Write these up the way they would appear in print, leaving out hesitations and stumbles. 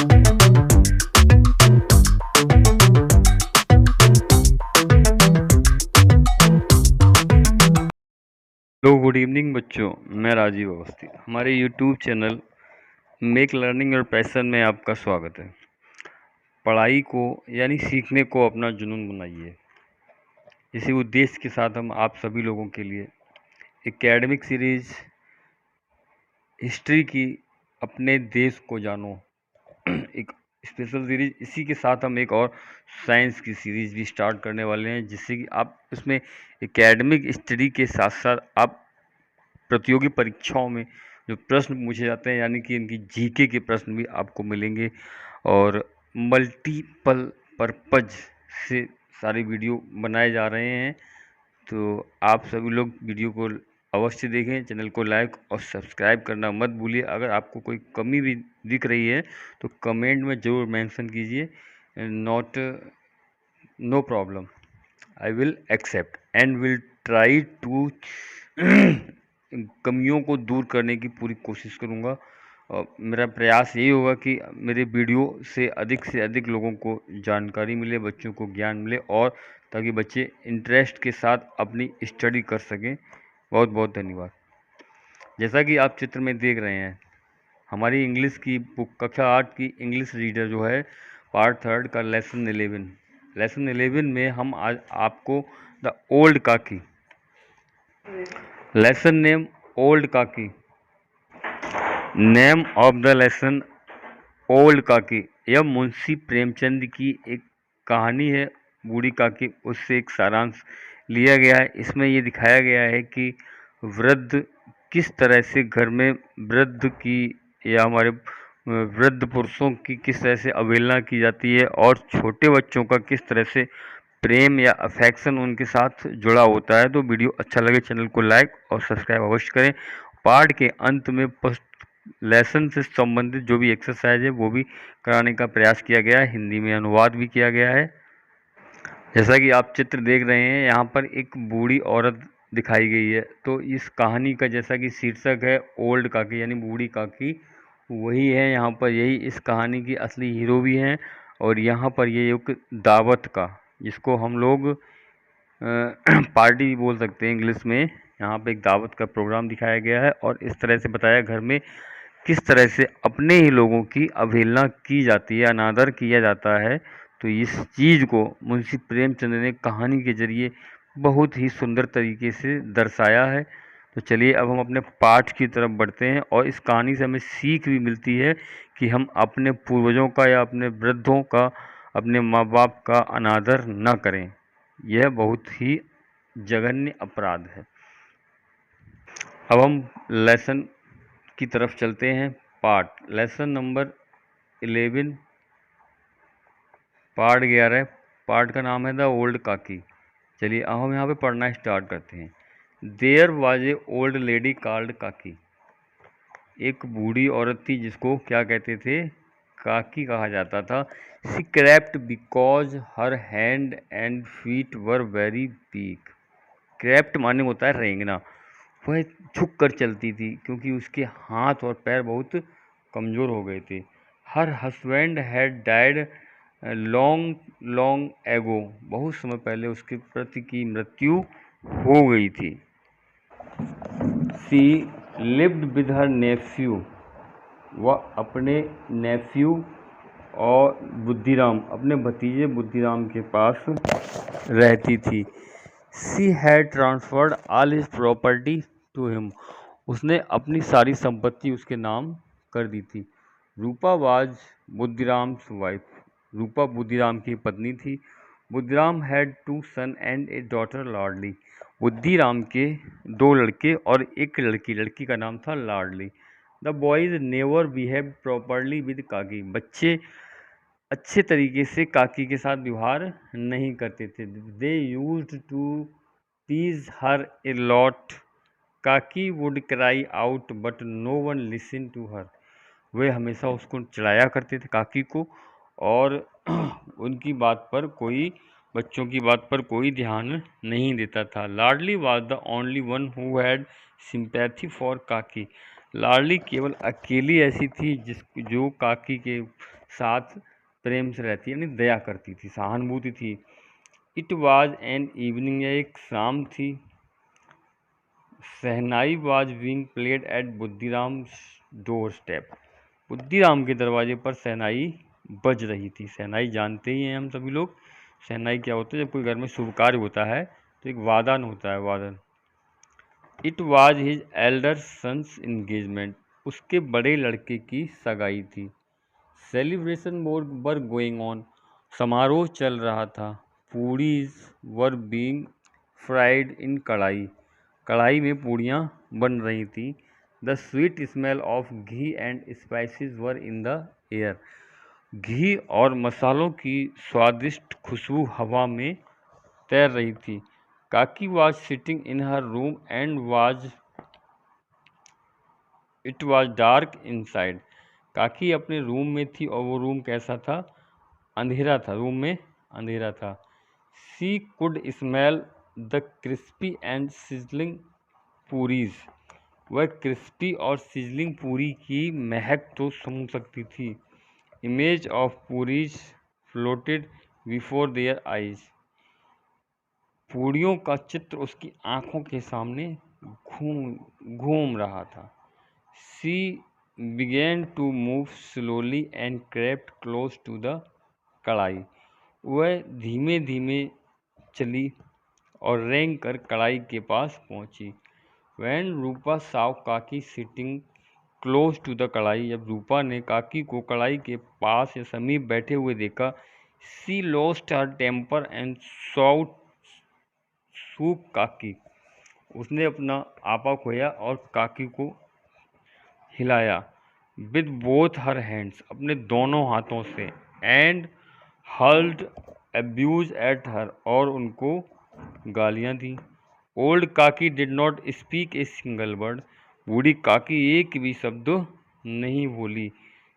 Hello good evening बच्चों, मैं राजीव अवस्थी। हमारे यूट्यूब चैनल मेक लर्निंग और पैशन में आपका स्वागत है। पढ़ाई को यानी सीखने को अपना जुनून बनाइए। इसी उद्देश्य के साथ हम आप सभी लोगों के लिए एकेडमिक सीरीज हिस्ट्री की अपने देश को जानो एक स्पेशल सीरीज, इसी के साथ हम एक और साइंस की सीरीज भी स्टार्ट करने वाले हैं, जिससे कि आप इसमें एकेडमिक स्टडी के साथ साथ आप प्रतियोगी परीक्षाओं में जो प्रश्न पूछे जाते हैं यानी कि इनकी जीके के प्रश्न भी आपको मिलेंगे और मल्टीपल पर्पज से सारे वीडियो बनाए जा रहे हैं। तो आप सभी लोग वीडियो को अवश्य देखें, चैनल को लाइक और सब्सक्राइब करना मत भूलिए। अगर आपको कोई कमी भी दिख रही है तो कमेंट में ज़रूर मेंशन कीजिए। Not no problem, I will accept and will try to कमियों को दूर करने की पूरी कोशिश करूँगा। और मेरा प्रयास यही होगा कि मेरे वीडियो से अधिक लोगों को जानकारी मिले, बच्चों को ज्ञान मिले, और ताकि बच्चे इंटरेस्ट के साथ अपनी स्टडी कर सकें। बहुत बहुत धन्यवाद। जैसा कि आप चित्र में देख रहे हैं, हमारी इंग्लिश की बुक कक्षा 8 की इंग्लिश रीडर जो है पार्ट 3 का लेसन 11 में हम आज आपको द ओल्ड काकी, लेसन नेम ओल्ड काकी, name of the lesson old काकी। यह मुंशी प्रेमचंद की एक कहानी है, बूढ़ी काकी, उससे एक सारांश लिया गया है। इसमें ये दिखाया गया है कि वृद्ध किस तरह से घर में वृद्ध की या हमारे वृद्ध पुरुषों की किस तरह से अवहेलना की जाती है और छोटे बच्चों का किस तरह से प्रेम या अफेक्शन उनके साथ जुड़ा होता है। तो वीडियो अच्छा लगे चैनल को लाइक और सब्सक्राइब अवश्य करें। पार्ट के अंत में लेसन से संबंधित जो भी एक्सरसाइज है वो भी कराने का प्रयास किया गया है, हिंदी में अनुवाद भी किया गया है। जैसा कि आप चित्र देख रहे हैं, यहाँ पर एक बूढ़ी औरत दिखाई गई है। तो इस कहानी का जैसा कि शीर्षक है ओल्ड काकी यानी बूढ़ी काकी, वही है यहाँ पर, यही इस कहानी की असली हीरो भी हैं। और यहाँ पर ये एक दावत का, जिसको हम लोग पार्टी भी बोल सकते हैं इंग्लिश में, यहाँ पे एक दावत का प्रोग्राम दिखाया गया है और इस तरह से बताया घर में किस तरह से अपने ही लोगों की अवहेलना की जाती है, अनादर किया जाता है। तो इस चीज़ को मुंशी प्रेमचंद ने कहानी के जरिए बहुत ही सुंदर तरीके से दर्शाया है। तो चलिए अब हम अपने पाठ की तरफ बढ़ते हैं और इस कहानी से हमें सीख भी मिलती है कि हम अपने पूर्वजों का या अपने वृद्धों का, अपने माँ बाप का अनादर न करें। यह बहुत ही जघन्य अपराध है। अब हम लेसन की तरफ चलते हैं। Part lesson number 11, part 11, part का नाम है द ओल्ड काकी। चलिए अब हम यहाँ पे पढ़ना स्टार्ट करते हैं। There was a old lady called Kaki. एक बूढ़ी औरत थी जिसको क्या कहते थे, काकी कहा जाता था। She crept because her hand and feet were very weak. Crept माने होता है रेंगना। वह झुक कर चलती थी क्योंकि उसके हाथ और पैर बहुत कमज़ोर हो गए थे। Her husband had died long long ago. बहुत समय पहले उसके पति की मृत्यु हो गई थी। She lived with her Neiphiu. वह अपने नेफ्यू और बुद्धिराम, अपने भतीजे बुद्धिराम के पास रहती थी। She had transferred all his property to him. उसने अपनी सारी संपत्ति उसके नाम कर दी थी। Rupa was Buddhiram's wife. रूपा बुद्धिराम की पत्नी थी। Buddhiram had 2 son and a daughter Ladli. Buddhiram के 2 लड़के और एक लड़की, लड़की का नाम था Ladli. The boys never behave properly with Kaki. बच्चे अच्छे तरीके से काकी के साथ व्यवहार नहीं करते थे। They used to tease her a lot. Kaki would cry out but no one listen to her. वे हमेशा उसको चिढ़ाया करते थे काकी को, और उनकी बात पर कोई, बच्चों की बात पर कोई ध्यान नहीं देता था। Ladli was the only one who had sympathy for Kaki. Ladli केवल अकेली ऐसी थी जो काकी के साथ प्रेम से रहती, यानी दया करती थी, सहानुभूति थी। इट वॉज एन इवनिंग, यह एक शाम थी। Shehnai was being played at Buddhiram doorstep, Buddhiram के दरवाजे पर शहनाई बज रही थी। शहनाई जानते ही हैं हम सभी लोग, शहनाई क्या होता है, जब कोई घर में शुभ कार्य होता है तो एक वादन होता है, वादन। It was his elder son's engagement, उसके बड़े लड़के की सगाई थी। सेलिब्रेशन वर गोइंग ऑन, समारोह चल रहा था। पूड़ीज वर बीइंग फ्राइड इन कढ़ाई, कढ़ाई में पूड़ियाँ बन रही थी। The sweet smell of ghee and spices were in the air, घी और मसालों की स्वादिष्ट खुशबू हवा में तैर रही थी। काकी was sitting in her room and it was dark inside, काकी अपने रूम में थी और वो रूम कैसा था, अंधेरा था, रूम में अंधेरा था। She could smell the crispy and sizzling puris, वह क्रिस्पी और सिजलिंग पूरी की महक तो सूंघ सकती थी। Image of puris floated before their eyes, पूड़ियों का चित्र उसकी आंखों के सामने घूम रहा था। She began to move slowly and crept close to the kadhai, वह धीमे धीमे चली और रेंग कर कढ़ाई के पास पहुंची। वैन रूपा साव काकी सिटिंग क्लोज टू द कढ़ाई, जब रूपा ने काकी को कढ़ाई के पास या समीप बैठे हुए देखा, she lost her temper and shot soup Kaki, उसने अपना आपा खोया और काकी को हिलाया। विद बोथ हर हैंड्स, अपने दोनों हाथों से। And hurled abuse at her, और उनको गालियां दी। ओल्ड काकी did not speak a single word, बूढ़ी काकी एक भी शब्द नहीं बोली।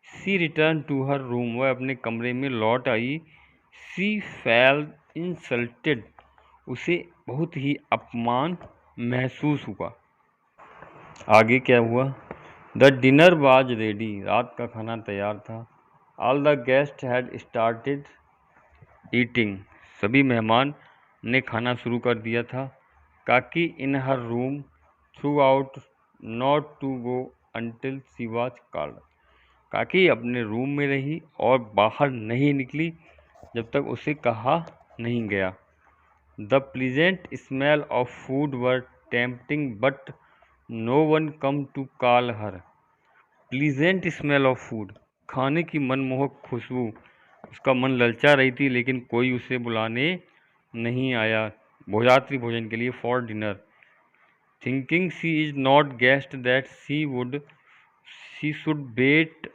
सी रिटर्न टू हर रूम, वह अपने कमरे में लौट आई। सी फेल्ट इंसल्टेड, उसे बहुत ही अपमान महसूस हुआ। आगे क्या हुआ? द डिनर वाज रेडी, रात का खाना तैयार था। All the guest had started eating, सभी मेहमान ने खाना शुरू कर दिया था। Kaki in her room throughout not to go until she was called, Kaki अपने रूम में रही और बाहर नहीं निकली जब तक उसे कहा नहीं गया। The pleasant smell of food were tempting but no one come to call her, pleasant smell of food, खाने की मनमोहक खुशबू, उसका मन ललचा रही थी, लेकिन कोई उसे बुलाने नहीं आया भोजरात्रि भोजन के लिए, for dinner. Thinking she is not guest that she should wait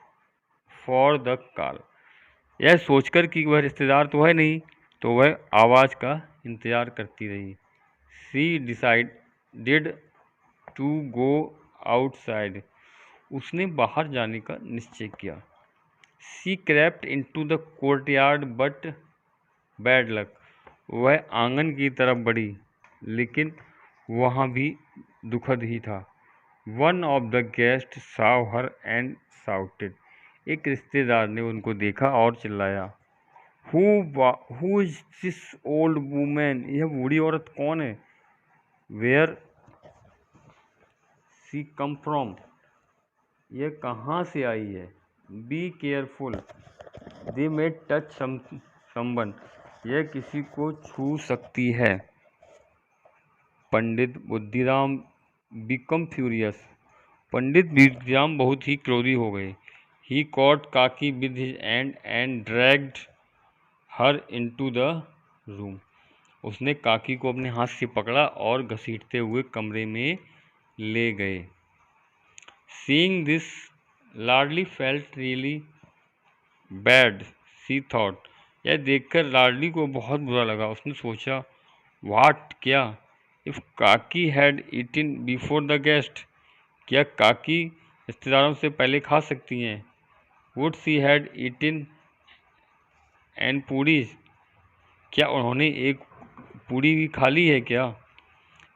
for the call, यह सोचकर कि वह रिश्तेदार तो है नहीं, तो वह आवाज़ का इंतज़ार करती रही। She decided to go outside, उसने बाहर जाने का निश्चय किया। She crept into the courtyard but bad luck, वह आंगन की तरफ बढ़ी, लेकिन वहाँ भी दुखद ही था। One of the guest Sao her and shouted, एक रिश्तेदार ने उनको देखा और चिल्लाया, who is this old women, यह बूढ़ी औरत कौन है? वेयर शी कम फ्रॉम, यह कहाँ से आई है? Be careful, they may touch someone, यह किसी को छू सकती है। पंडित बुद्धिराम बिकम फ्यूरियस, पंडित बुद्धिराम बहुत ही क्रोधी हो गए। ही कॉट काकी with his hand and dragged her into the room, उसने काकी को अपने हाथ से पकड़ा और घसीटते हुए कमरे में ले गए। Seeing this Ladli felt really bad, she thought, यह देखकर लाडली को बहुत बुरा लगा। उसने सोचा, व्हाट, क्या? इफ काकी हैड ईटिन बिफोर द गेस्ट, क्या काकी रिश्तेदारों से पहले खा सकती हैं? वुड सी हैड ईटिन एंड पूड़ीज, क्या उन्होंने एक पूड़ी भी खा ली है क्या?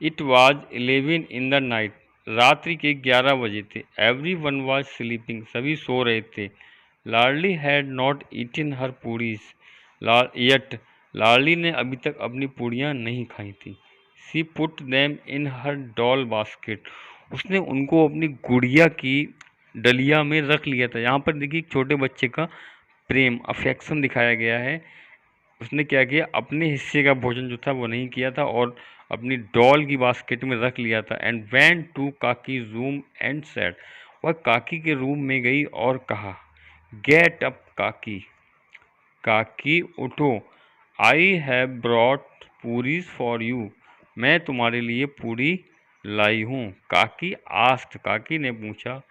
It was 11 in the night, रात्रि के 11 बजे थे। एवरी वन वॉज स्लीपिंग, सभी सो रहे थे। Ladli had not eaten her puris yet, Ladli ने अभी तक अपनी पूड़ियाँ नहीं खाई थी। She put them in her doll basket, उसने उनको अपनी गुड़िया की डलिया में रख लिया था। यहाँ पर देखिए एक छोटे बच्चे का प्रेम, अफेक्शन दिखाया गया है। उसने क्या किया, अपने हिस्से का भोजन जो था वो नहीं किया था और अपनी डॉल की बास्केट में रख लिया था। And went to Kaki room and said, वह काकी के रूम में गई और कहा, गेट अप काकी, काकी उठो, I have brought puris for you, मैं तुम्हारे लिए पूरी लाई हूँ। काकी आस्ट, काकी ने पूछा,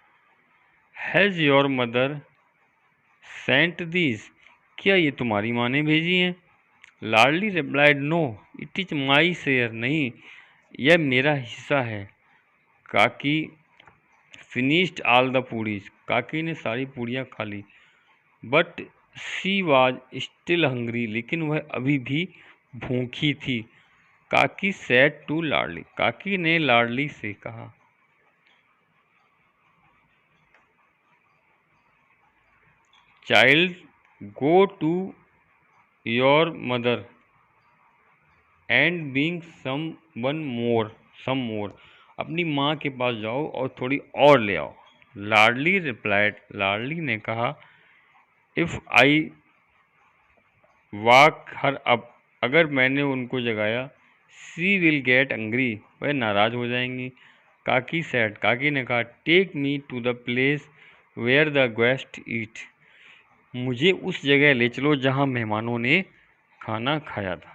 has your mother sent these, क्या ये तुम्हारी माँ ने भेजी हैं? Ladli replied, no it is my share, नहीं यह मेरा हिस्सा है। काकी फिनिश्ड ऑल द पूरीज, काकी ने सारी पूड़ियाँ खा ली। But she was still hungry, लेकिन वह अभी भी भूखी थी। काकी सेड टू लाडली, काकी ने लाडली से कहा, child go to your mother and bring some more, अपनी माँ के पास जाओ और थोड़ी और ले आओ। लाडली रिप्लाइड, लाडली ने कहा, if I walk her up, अगर मैंने उनको जगाया, सी विल गेट एंग्री, वह नाराज हो जाएंगी। काकी सेड, काकी ने कहा, take me to the place where the guest eat, मुझे उस जगह ले चलो जहाँ मेहमानों ने खाना खाया था।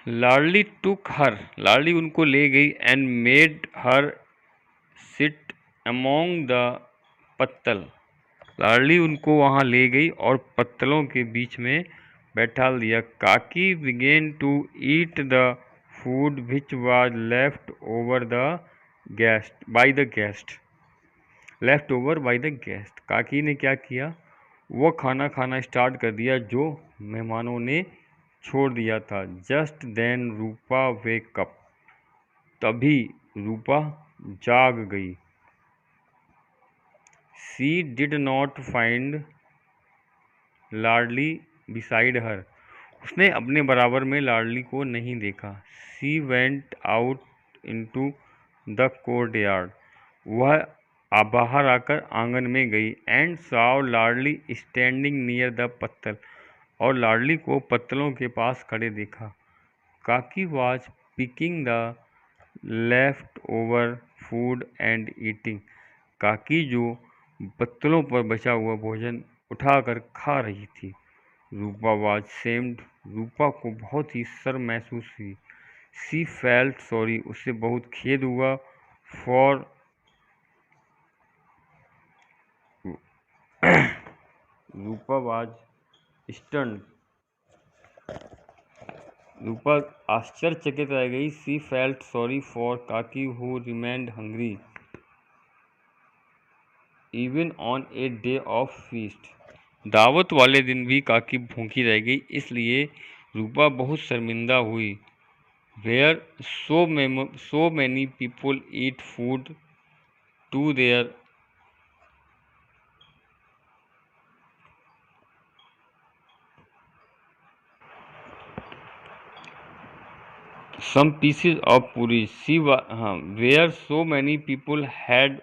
लाडली टुक हर, लाडली उनको ले गई। And made her sit among the pattal, Ladli उनको वहाँ ले गई और पत्तलों के बीच में बैठा दिया। Kaki began to eat the food which was left over the guest by the guest, left over by the guest, Kaki ने क्या किया, वो खाना खाना स्टार्ट कर दिया जो मेहमानों ने छोड़ दिया था। जस्ट देन रूपा वेक अप, तभी रूपा जाग गई। She did not find Ladli beside her, उसने अपने बराबर में लाडली को नहीं देखा। She went out into the courtyard, वह बाहर आकर आंगन में गई। And Sao Ladli standing near the पत्तल, और लाडली को पत्तलों के पास खड़े देखा। काकी was picking the left over food and eating, काकी जो पत्तलों पर बचा हुआ भोजन उठाकर खा रही थी। रूपा वाज शेम्ड, रूपा को बहुत ही शर्म महसूस हुई। शी फेल्ट सॉरी, उससे बहुत खेद हुआ। फॉर रूपा वाज स्टन्ड, रूपा आश्चर्यचकित रह गई। शी फेल्ट सॉरी फॉर काकी who remained hungry even on a day of feast, दावत वाले दिन भी काकी भूखी रह गई, इसलिए रूपा बहुत शर्मिंदा हुई। Where so many people eat food to there some pieces of puri, where so many people had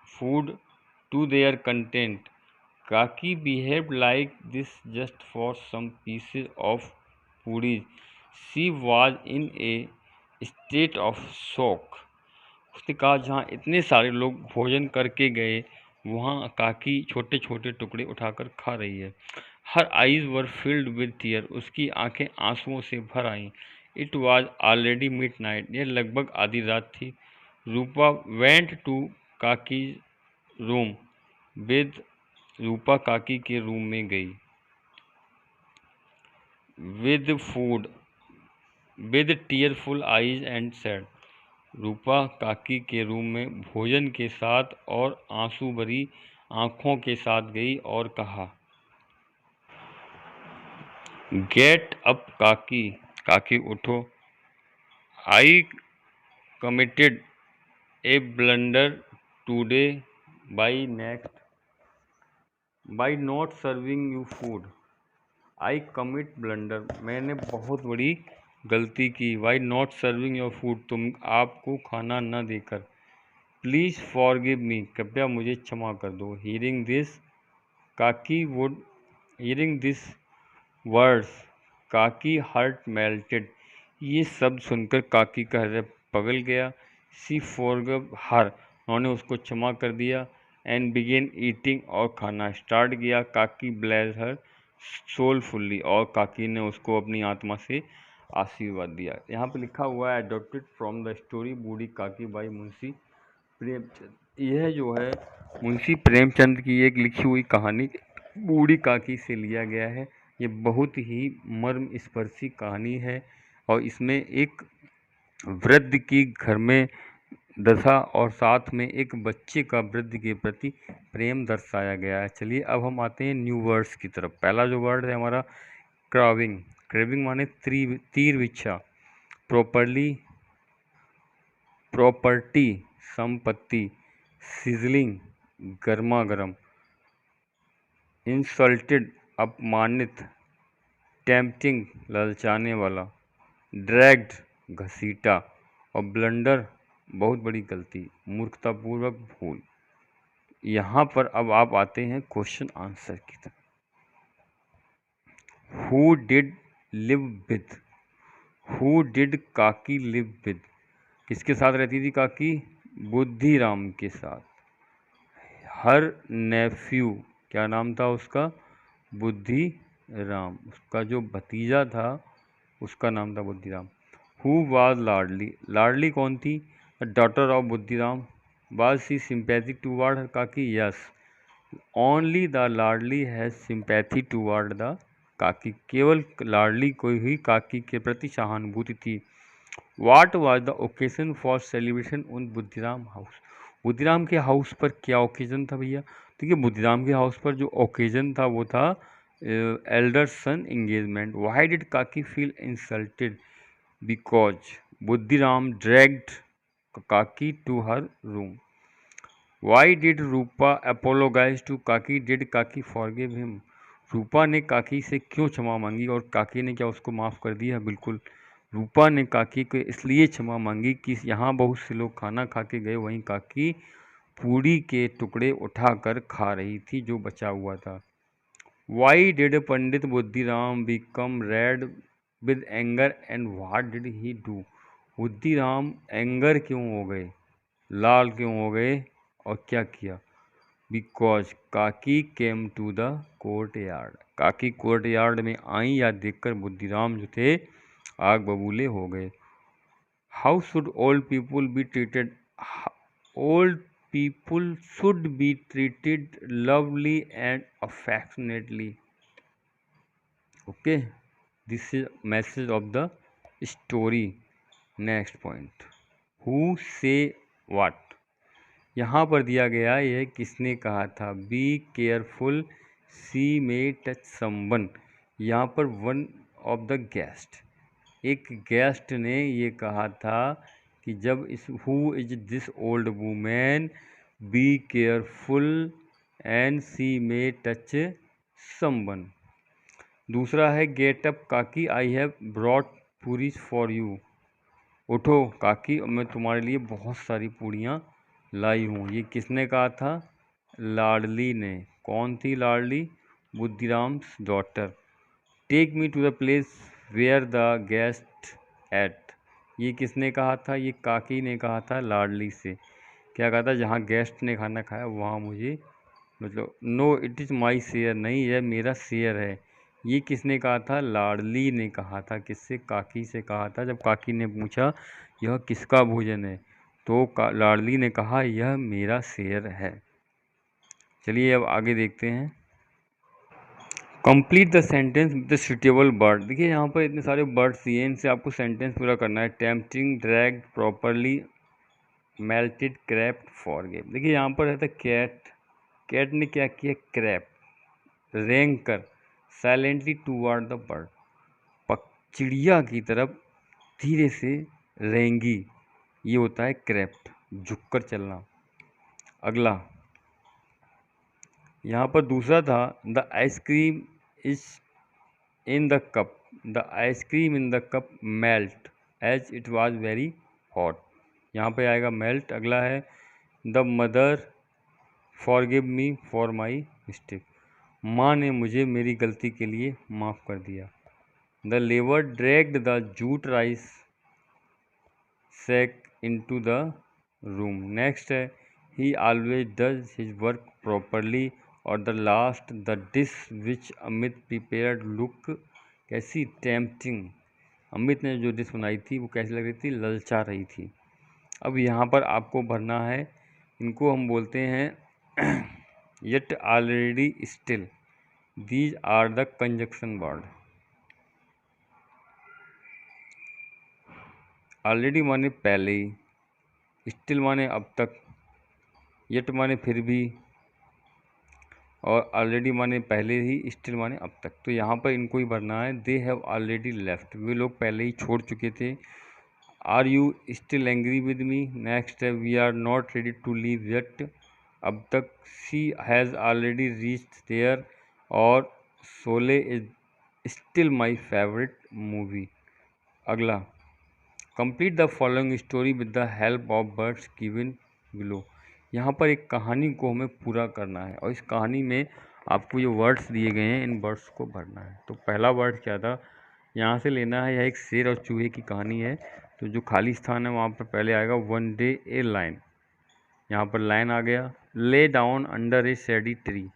food to their content. Kaki behaved like this just for some pieces of puris. She was in a state of shock. उसने कहा, जहाँ इतने सारे लोग भोजन करके गए वहाँ काकी छोटे छोटे टुकड़े उठाकर खा रही है। Her eyes were filled with tear, उसकी आंखें आंसुओं से भर आईं। It was already midnight, यह लगभग आधी रात थी। Rupa went to Kaki room with, Rupa Kaki के रूम में गई। With food with tearful eyes and said, Rupa Kaki के रूम में भोजन के साथ और आंसू भरी आंखों के साथ गई और कहा, गेट अप काकी, काकी उठो, आई committed a blunder today by next by not serving you food. I commit blunder, मैंने बहुत बड़ी गलती की। Why not serving your food, तुम आपको खाना न देकर। प्लीज़ फॉरगिव मी, कृपया मुझे क्षमा कर दो। काकी वुड हियरिंग दिस वर्ड्स काकी हर्ट मेल्टेड, ये शब्द सुनकर काकी का हृदय पगल गया। सी फॉरगव हर, उन्होंने उसको क्षमा कर दिया। एंड बिगेन ईटिंग, और खाना स्टार्ट किया। काकी ब्लेस हर सोलफुल्ली, और काकी ने उसको अपनी आत्मा से आशीर्वाद दिया। यहाँ पे लिखा हुआ है अडॉप्टेड फ्रॉम द स्टोरी बूढ़ी काकी बाई मुंशी प्रेमचंद। यह जो है मुंशी प्रेमचंद की एक लिखी हुई कहानी बूढ़ी काकी से लिया गया है। ये बहुत ही मर्म स्पर्शी कहानी है, और इसमें एक वृद्ध की घर में दशा और साथ में एक बच्चे का वृद्ध के प्रति प्रेम दर्शाया गया है। चलिए अब हम आते हैं न्यू वर्ड्स की तरफ। पहला जो वर्ड है हमारा क्राविंग। क्रेविंग माने तीर इच्छा। प्रॉपर्टी संपत्ति। सिजलिंग गर्मा गर्म। इंसल्टेड अपमानित। टेम्पटिंग ललचाने वाला। ड्रैग्ड घसीटा। और ब्लंडर बहुत बड़ी गलती, मूर्खतापूर्वक भूल। यहाँ पर अब आप आते हैं क्वेश्चन आंसर की तरफ। Who did live with, who did काकी लिव विद, किसके साथ रहती थी काकी? बुद्धिराम के साथ। हर नेफ्यू, क्या नाम था उसका? बुद्धिराम। उसका जो भतीजा था उसका नाम था बुद्धिराम। हु वाज लाडली, लाडली कौन थी? Daughter of Buddhiram. Was she sympathetic toward her Kaki? Yes, only the Ladli has sympathy toward the Kaki, केवल लाडली को ही काकी के प्रति सहानुभूति थी। What was the occasion for celebration उन बुद्धिराम हाउस, बुद्धिराम के हाउस पर क्या ओकेजन था भैया? देखिए बुद्धिराम के हाउस पर जो ओकेजन था वो था elder son engagement. Why did Kaki feel insulted? Because Buddhiram dragged Kaki to her room. Why did Rupa apologise to Kaki? Did Kaki forgive him? Rupa ने काकी से क्यों क्षमा मांगी, और काकी ने क्या उसको माफ़ कर दिया? बिल्कुल, रूपा ने काकी को इसलिए क्षमा मांगी कि यहाँ बहुत से लोग खाना खा के गए, वहीं काकी पूड़ी के टुकड़े उठाकर खा रही थी जो बचा हुआ था। Why did Pandit Buddhiram become read with anger and what did he do? Buddhiram anger क्यों हो गए, लाल क्यों हो गए, और क्या किया? Because Kaki came to the courtyard, Kaki courtyard में आई, या देखकर बुद्धिराम जो थे आग बबूले हो गए। How should old people be treated? Old people should be treated lovely and affectionately. Okay, this is message of the story. Next point, who say what. यहाँ पर दिया गया यह किसने कहा था? Be careful she may touch someone. यहाँ पर वन ऑफ द गेस्ट, एक गेस्ट ने ये कहा था कि जब इस who is this old women, be careful and she may touch someone. दूसरा है गेट अप काकी, I have brought puris for you. उठो काकी, मैं तुम्हारे लिए बहुत सारी पूड़ियाँ लाई हूँ। ये किसने कहा था? लाडली ने। कौन थी Ladli? Buddhiram's daughter. Take me to the place where the guest ate, ये किसने कहा था? ये काकी ने कहा था लाडली से। क्या कहा था? जहाँ गेस्ट ने खाना खाया वहाँ मुझे, मतलब no it is my share, नहीं यह मेरा शेयर है। ये किसने कहा था? लाडली ने कहा था। किससे? काकी से कहा था। जब काकी ने पूछा यह किसका भोजन है, तो लाडली ने कहा यह मेरा शेयर है। चलिए अब आगे देखते हैं। Complete the sentence with the suitable word. देखिए यहाँ पर इतने सारे वर्ड्स दिए, इनसे आपको सेंटेंस पूरा करना है। Tempting, dragged, properly, melted, crept, forgive. देखिए यहाँ पर है था कैट, कैट ने क्या किया? क्रैप, रेंग कर, साइलेंटली टूवर्ड द बर्ड, चिड़िया की तरफ धीरे से रेंगी, ये होता है क्रेप्ट, झुककर चलना। अगला यहाँ पर दूसरा था, the ice cream is in the cup, the ice cream in the cup melt as it was very hot. यहाँ पे आएगा मेल्ट। अगला है, the mother forgive me for my mistake, माँ ने मुझे मेरी गलती के लिए माफ़ कर दिया। The labour dragged the jute rice sack into the room. Next है, he always does his work properly. और the last, the dish which Amit prepared look कैसी, टेम्पटिंग। अमित ने जो डिश बनाई थी वो कैसी लग रही थी, ललचा रही थी। अब यहाँ पर आपको भरना है, इनको हम बोलते हैं yet, already, still. These are the conjunction word. Already माने पहले ही, स्टिल माने अब तक, येट माने फिर भी, और ऑलरेडी माने पहले ही, स्टिल माने अब तक। तो यहाँ पर इनको ही भरना है। दे हैव ऑलरेडी लेफ्ट, वे लोग पहले ही छोड़ चुके थे। Are you still angry with me. Next है, we are not ready to leave yet, अब तक। She has already reached there, और Sholay is still my favourite movie. अगला, complete the following story with the help of words given below. यहाँ पर एक कहानी को हमें पूरा करना है, और इस कहानी में आपको ये वर्ड्स दिए गए हैं, इन वर्ड्स को भरना है। तो पहला वर्ड क्या था, यहाँ से लेना है। यह एक शेर और चूहे की कहानी है। तो जो खाली स्थान है वहाँ पर पहले आएगा वन डे ए लाइन, यहाँ पर लाइन आ गया। Lay down under a shady tree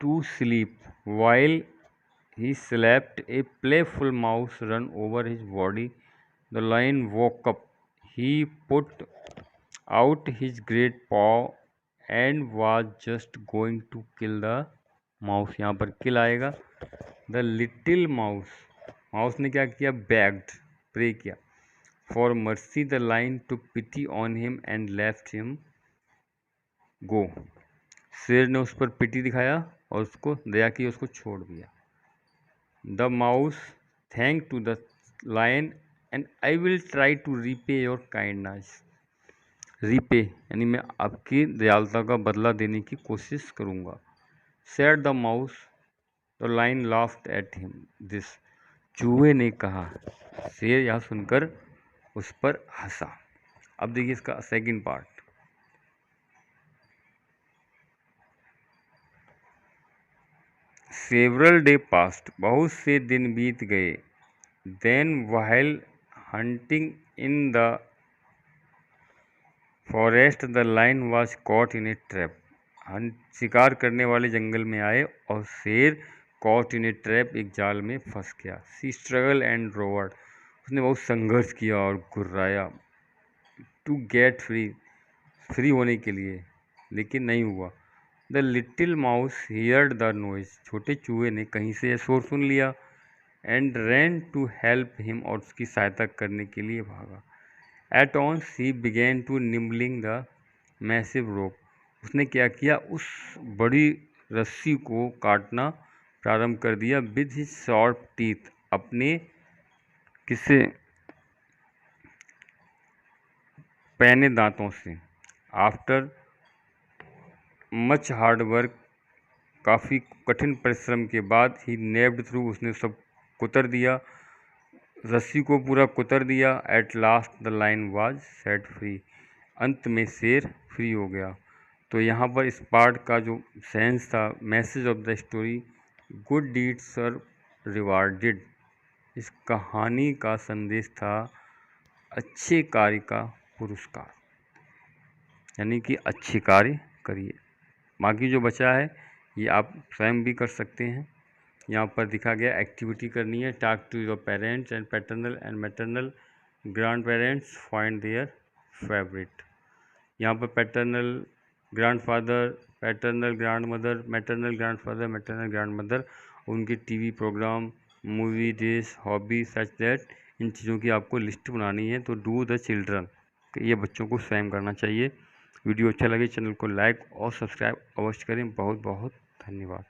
to sleep while he slept, a playful mouse run over his body. The lion woke up. He put out his great paw and was just going to kill the mouse. यहाँ पर kill आएगा। The little mouse, mouse ने क्या किया, begged, pray किया। For mercy the lion took pity on him and left him go. शेर ने उस पर पिटी दिखाया और उसको दया की, उसको छोड़ दिया। The mouse thanked to the lion and I will try to repay your kindness. repay यानी मैं आपकी दयालुता का बदला देने की कोशिश करूँगा। said the mouse, the lion laughed at him this, चूहे ने कहा। शेर यह सुनकर उस पर हंसा। अब देखिए इसका second part. several day passed, बहुत से दिन बीत गए। then while hunting in the forest the lion was caught in a trap. शिकार करने वाले जंगल में आए और शेर caught in a trap, एक जाल में फंस गया। she struggled and roared, उसने बहुत संघर्ष किया और गुर्राया। to get free, फ्री होने के लिए, लेकिन नहीं हुआ। the little mouse heard the noise, छोटे चूहे ने कहीं से शोर सुन लिया। and ran to help him, और उसकी सहायता करने के लिए भागा। at once he began to nibbling the massive rope, उसने क्या किया, उस बड़ी रस्सी को काटना प्रारंभ कर दिया। with his sharp teeth, अपने किसे, पैने दांतों से। आफ्टर मच हार्ड वर्क, काफ़ी कठिन परिश्रम के बाद, ही नेब्ड थ्रू, उसने सब कुतर दिया, रस्सी को पूरा कुतर दिया। At last the line was set free, अंत में शेर फ्री हो गया। तो यहाँ पर इस पार्ट का जो सेंस था, message of the story, good deeds are rewarded, इस कहानी का संदेश था अच्छे कार्य का पुरस्कार, यानी कि अच्छे कार्य करिए। बाकी जो बचा है ये आप स्वयं भी कर सकते हैं। यहाँ पर दिखा गया एक्टिविटी करनी है। Talk to your parents and paternal and maternal grandparents, find their favourite. यहाँ पर paternal grandfather, paternal grandmother, maternal grandfather, maternal grandmother, उनके TV programme, movie, dish, hobby, such that, इन चीज़ों की आपको लिस्ट बनानी है। तो डू द चिल्ड्रन, ये बच्चों को स्वयं करना चाहिए। वीडियो अच्छा लगे चैनल को लाइक और सब्सक्राइब अवश्य करें। बहुत बहुत धन्यवाद।